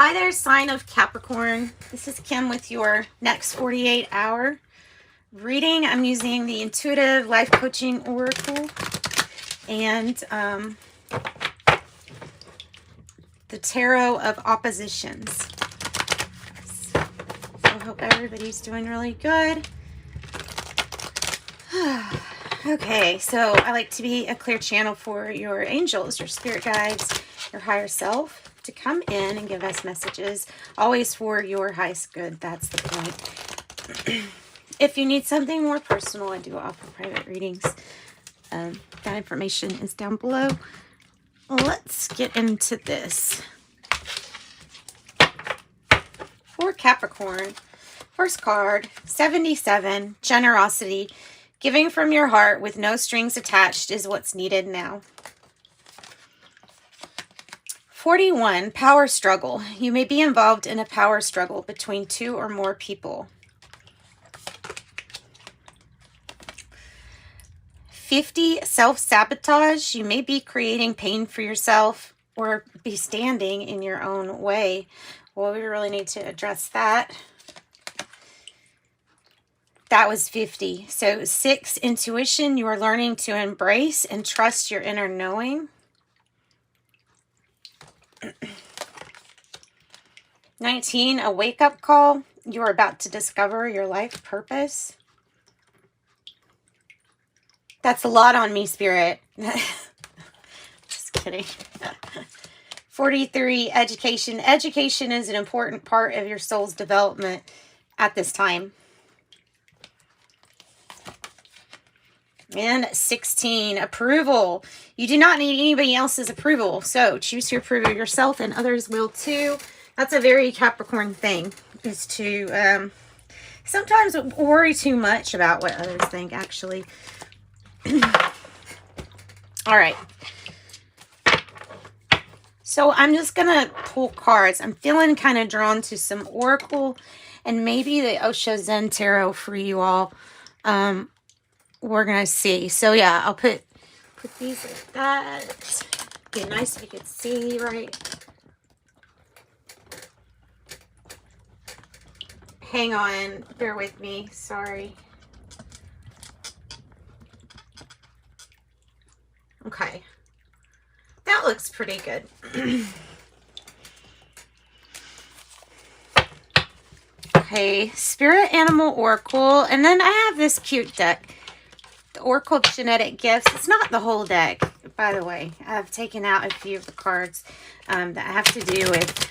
Hi there, sign of Capricorn. This is Kim with your next 48-hour reading. I'm using the Intuitive Life Coaching Oracle and the Tarot of Oppositions. So I hope everybody's doing really good. Okay, so I like to be a clear channel for your angels, your spirit guides, your higher self, to come in and give us messages, always for your highest good. That's the point. If you need something more personal, I do offer private readings. That information is down below. Let's get into this. For Capricorn, first card, 77, generosity. Giving from your heart with no strings attached is what's needed now. 41, power struggle. You may be involved in a power struggle between two or more people. 50, self-sabotage. You may be creating pain for yourself or be standing in your own way. Well, we really need to address that. That was 50. So 6, intuition. You are learning to embrace and trust your inner knowing. 19, a wake-up call. You are about to discover your life purpose. That's a lot on me, Spirit. Just kidding. 43, education. Education is an important part of your soul's development at this time. And 16, approval. You do not need anybody else's approval. So choose to approve of yourself and others will too. That's a very Capricorn thing, is to sometimes worry too much about what others think, actually. All right. So I'm just going to pull cards. I'm feeling kind of drawn to some Oracle and maybe the Osho Zen Tarot for you all. We're going to see. So yeah, I'll put these like that. Be nice if you could see, right? Hang on. Bear with me. Sorry. Okay. That looks pretty good. Okay. Spirit Animal Oracle. And then I have this cute deck. The Oracle Genetic Gifts. It's not the whole deck, by the way. I've taken out a few of the cards that have to do with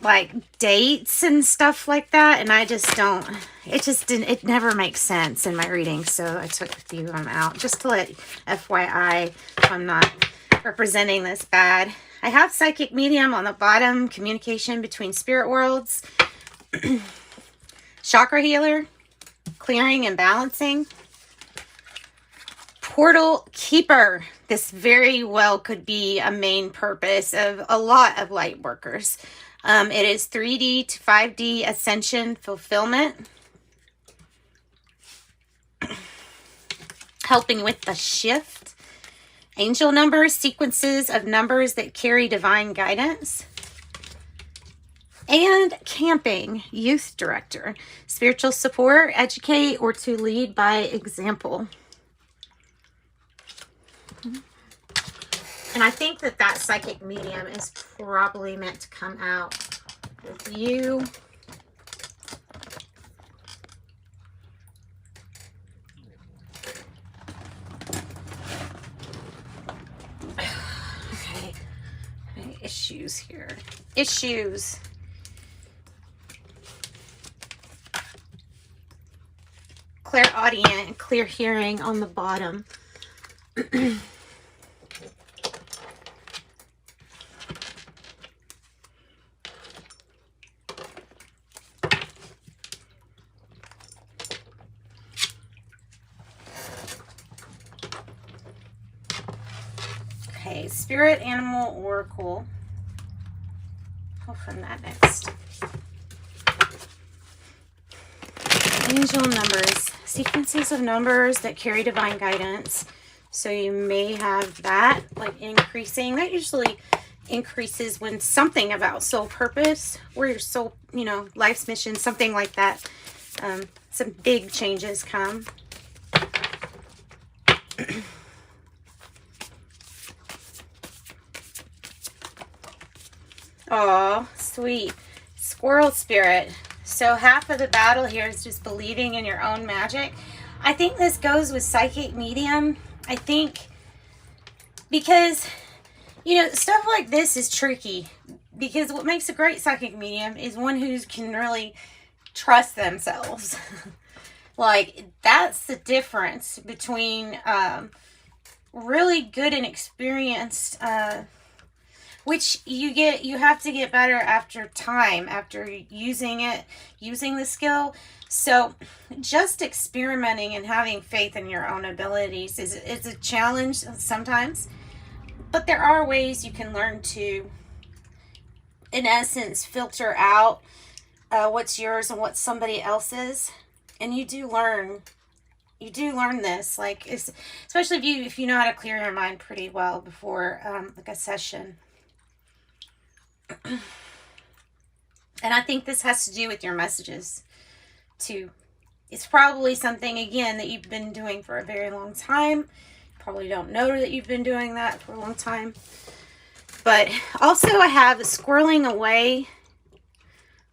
like dates and stuff like that, and I just don't, it never makes sense in my reading, so I took a few of them out just to let FYI if I'm not representing this bad. I have Psychic Medium on the bottom, communication between spirit worlds. Chakra Healer, clearing and balancing. Portal Keeper. This very well could be a main purpose of a lot of light workers. It is 3D to 5D ascension fulfillment. Helping with the shift. Angel numbers, sequences of numbers that carry divine guidance. And camping, youth director. Spiritual support, educate, or to lead by example. And I think that that Psychic Medium is probably meant to come out with you. Okay. Issues here. Issues. Clairaudient and clear hearing on the bottom. Okay, Spirit Animal Oracle. Pull from that next. Angel numbers. Sequences of numbers that carry divine guidance. So you may have that, like increasing. That usually increases when something about soul purpose or your soul, you know, life's mission, something like that. Some big changes come. Oh, sweet. Squirrel spirit. So half of the battle here is just believing in your own magic. I think this goes with psychic medium. I think because, you know, stuff like this is tricky. Because what makes a great psychic medium is one who can really trust themselves. Like, that's the difference between really good and experienced, which you have to get better after time, after using the skill. So just experimenting and having faith in your own abilities is a challenge sometimes, but there are ways you can learn to, in essence, filter out what's yours and what's somebody else's. And you do learn this, like, especially if you know how to clear your mind pretty well before like a session. And I think this has to do with your messages too. It's probably something, again, that you've been doing for a very long time. You probably don't know that you've been doing that for a long time. But also I have squirreling away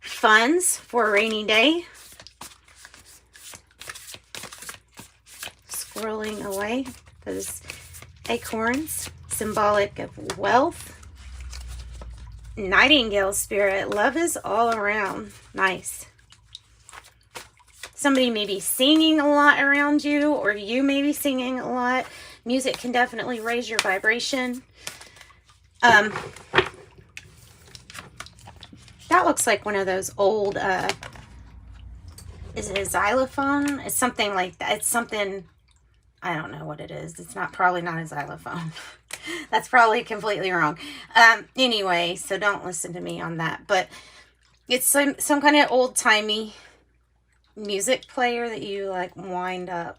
funds for a rainy day. Squirreling away those acorns, symbolic of wealth. Nightingale spirit, love is all around. Nice. Somebody may be singing a lot around you, or you may be singing a lot. Music can definitely raise your vibration. That looks like one of those old, is it a xylophone? It's something like that. It's something, I don't know what it is. It's probably not a xylophone. That's probably completely wrong. Anyway, so don't listen to me on that. But it's some kind of old-timey music player that you, like, wind up.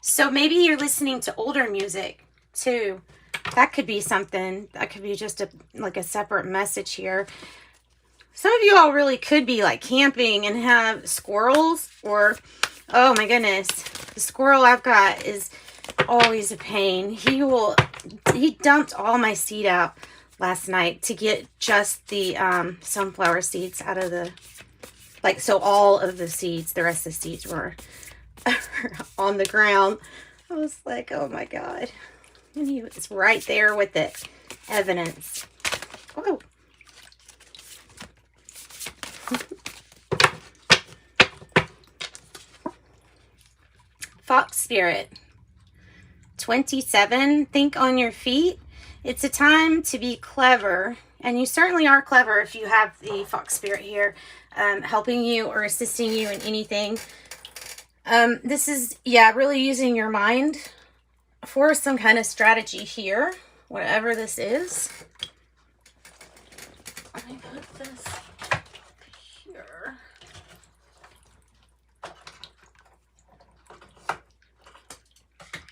So maybe you're listening to older music, too. That could be something. That could be just a separate message here. Some of you all really could be, like, camping and have squirrels, or, oh my goodness, the squirrel I've got is always a pain. He dumped all my seed out last night to get just the sunflower seeds out of the, like, so all of the seeds, the rest of the seeds were on the ground. I was like, oh my God. And he was right there with it. Evidence. Oh. Fox spirit. 27. Think on your feet. It's a time to be clever. And you certainly are clever if you have the fox spirit here, helping you or assisting you in anything. This is, really using your mind for some kind of strategy here, whatever this is. Let me put this here.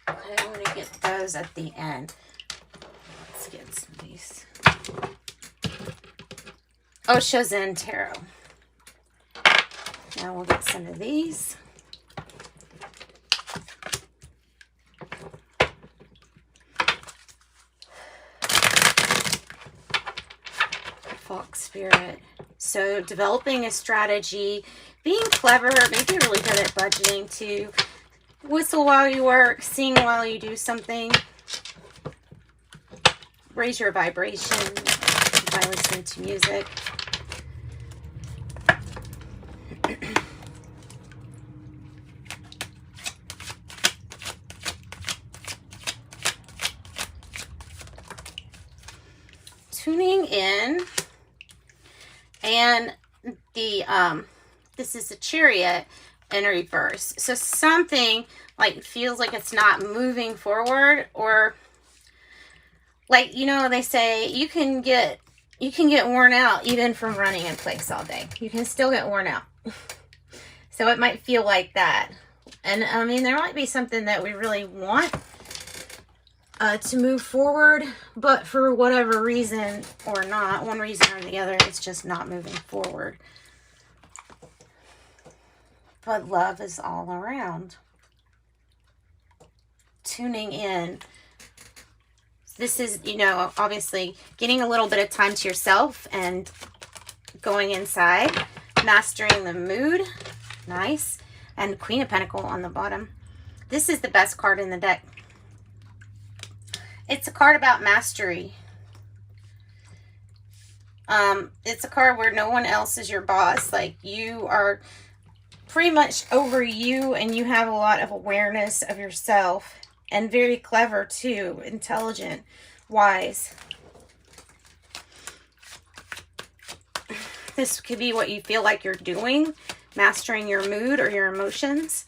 Okay, I'm going to get those at the end. Let's get some of these. Osho Zen Tarot. Now we'll get some of these. Fox spirit. So developing a strategy, being clever, maybe really good at budgeting too. Whistle while you work, sing while you do something. Raise your vibration by listening to music. Tuning in. And the this is the Chariot in reverse. So something like feels like it's not moving forward, or like, you know, they say you can get worn out even from running in place all day. You can still get worn out. So it might feel like that. And I mean, there might be something that we really want to move forward, but for whatever reason or not, one reason or the other, it's just not moving forward. But love is all around. Tuning in. This is, you know, obviously getting a little bit of time to yourself and going inside, mastering the mood. Nice. And Queen of Pentacles on the bottom. This is the best card in the deck. It's a card about mastery. It's a card where no one else is your boss. Like, you are pretty much over you, and you have a lot of awareness of yourself. And very clever too, intelligent, wise. This could be what you feel like you're doing, mastering your mood or your emotions.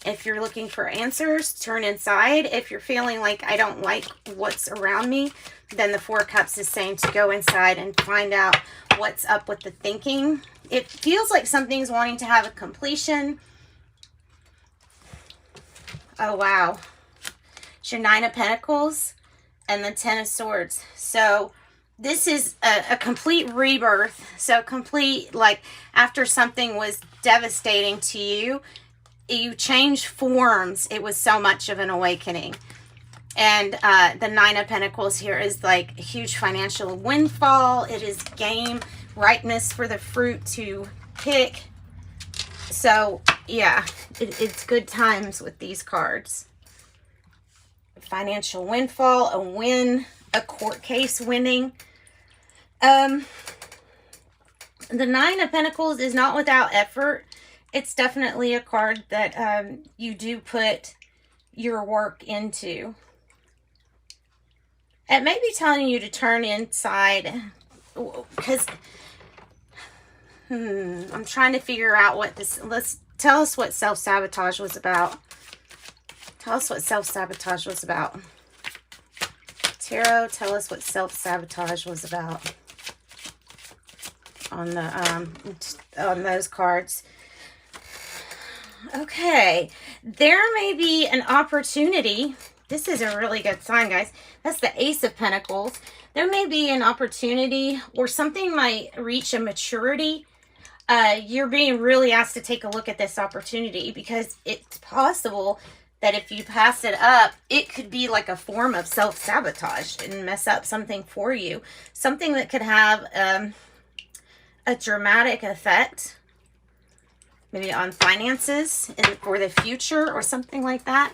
If you're looking for answers, turn inside. If you're feeling like I don't like what's around me, then the Four of Cups is saying to go inside and find out what's up with the thinking. It feels like something's wanting to have a completion. Oh, wow. It's your Nine of Pentacles and the Ten of Swords. So this is a complete rebirth. So complete, like, after something was devastating to you, you changed forms. It was so much of an awakening. And the Nine of Pentacles here is like a huge financial windfall. It is game, ripeness for the fruit to pick. So yeah, it's good times with these cards. Financial windfall, a win, a court case winning. The Nine of Pentacles is not without effort. It's definitely a card that you do put your work into. It may be telling you to turn inside, because I'm trying to figure out what this, tell us what self-sabotage was about. Tell us what self-sabotage was about. Tarot, tell us what self-sabotage was about on the on those cards. Okay, there may be an opportunity. This is a really good sign, guys. That's the Ace of Pentacles. There may be an opportunity, or something might reach a maturity. You're being really asked to take a look at this opportunity, because it's possible that if you pass it up, it could be like a form of self-sabotage and mess up something for you. Something that could have a dramatic effect, maybe on finances and for the future or something like that.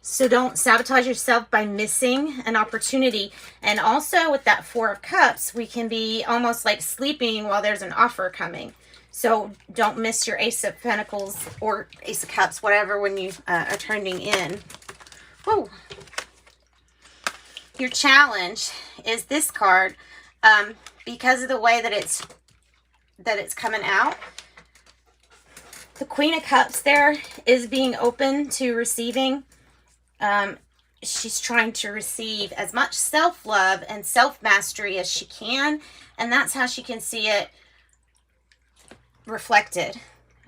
So don't sabotage yourself by missing an opportunity. And also with that Four of Cups, we can be almost like sleeping while there's an offer coming. So don't miss your Ace of Pentacles or Ace of Cups, whatever, when you are turning in. Whoa. Your challenge is this card, because of the way that it's coming out. The Queen of Cups there is being open to receiving. She's trying to receive as much self-love and self-mastery as she can, and that's how she can see it reflected.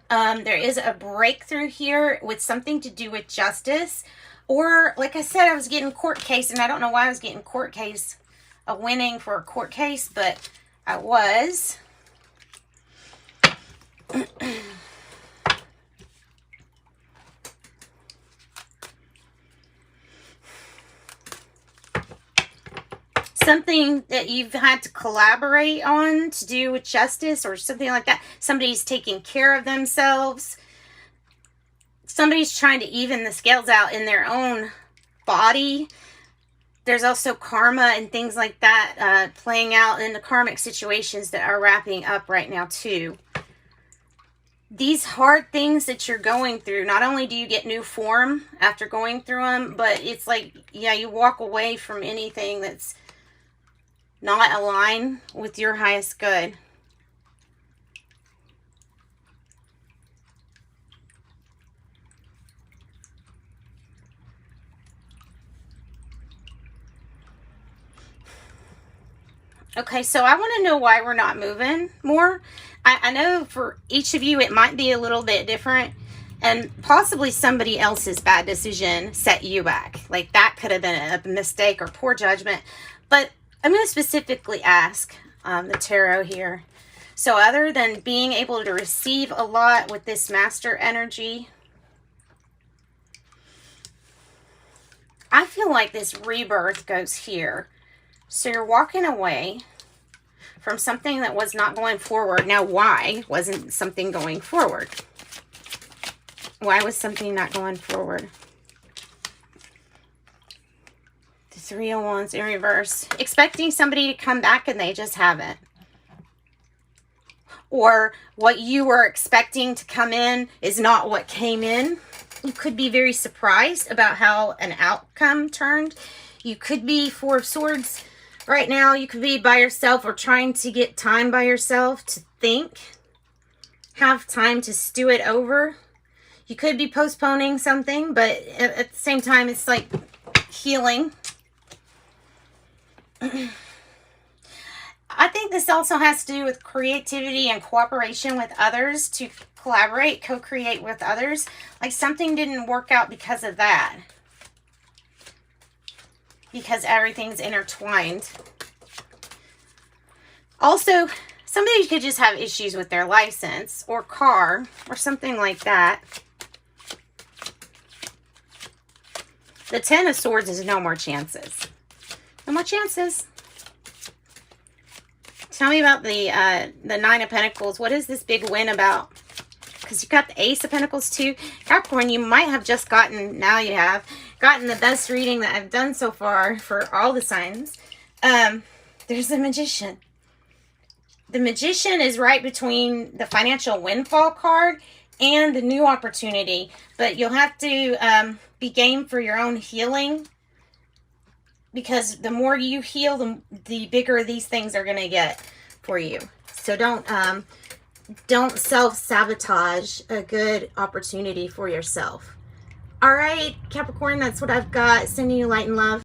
There is a breakthrough here with something to do with justice, or like I said, I was getting court case, and I don't know why I was getting court case, a winning for a court case, but I was. Something that you've had to collaborate on to do with justice or something like that. Somebody's taking care of themselves. Somebody's trying to even the scales out in their own body. There's also karma and things like that playing out in the karmic situations that are wrapping up right now too. These hard things that you're going through, not only do you get new form after going through them, but it's like, yeah, you walk away from anything that's not aligned with your highest good. Okay, so I want to know why we're not moving more. I know for each of you it might be a little bit different, And possibly somebody else's bad decision set you back. Like that could have been a mistake or poor judgment. But I'm going to specifically ask the tarot here. So other than being able to receive a lot with this master energy, I feel like this rebirth goes here. So you're walking away from something that was not going forward. Now, why wasn't something going forward? Why was something not going forward? The Three of Wands in reverse. Expecting somebody to come back and they just haven't. Or what you were expecting to come in is not what came in. You could be very surprised about how an outcome turned. You could be Four of Swords right now. You could be by yourself or trying to get time by yourself to think. Have time to stew it over. You could be postponing something, but at the same time, it's like healing. I think this also has to do with creativity and cooperation with others, to collaborate, co-create with others. Like something didn't work out because of that. Because everything's intertwined. Also, somebody could just have issues with their license or car or something like that. The Ten of Swords is no more chances. No more chances. Tell me about the Nine of Pentacles. What is this big win about? Because you got the Ace of Pentacles too. Capricorn, you might have just gotten, now you have, gotten the best reading that I've done so far for all the signs. There's the Magician. The Magician is right between the financial windfall card and the new opportunity. But you'll have to be game for your own healing. Because the more you heal, the bigger these things are going to get for you. So don't self-sabotage a good opportunity for yourself. All right, Capricorn, that's what I've got. Sending you light and love.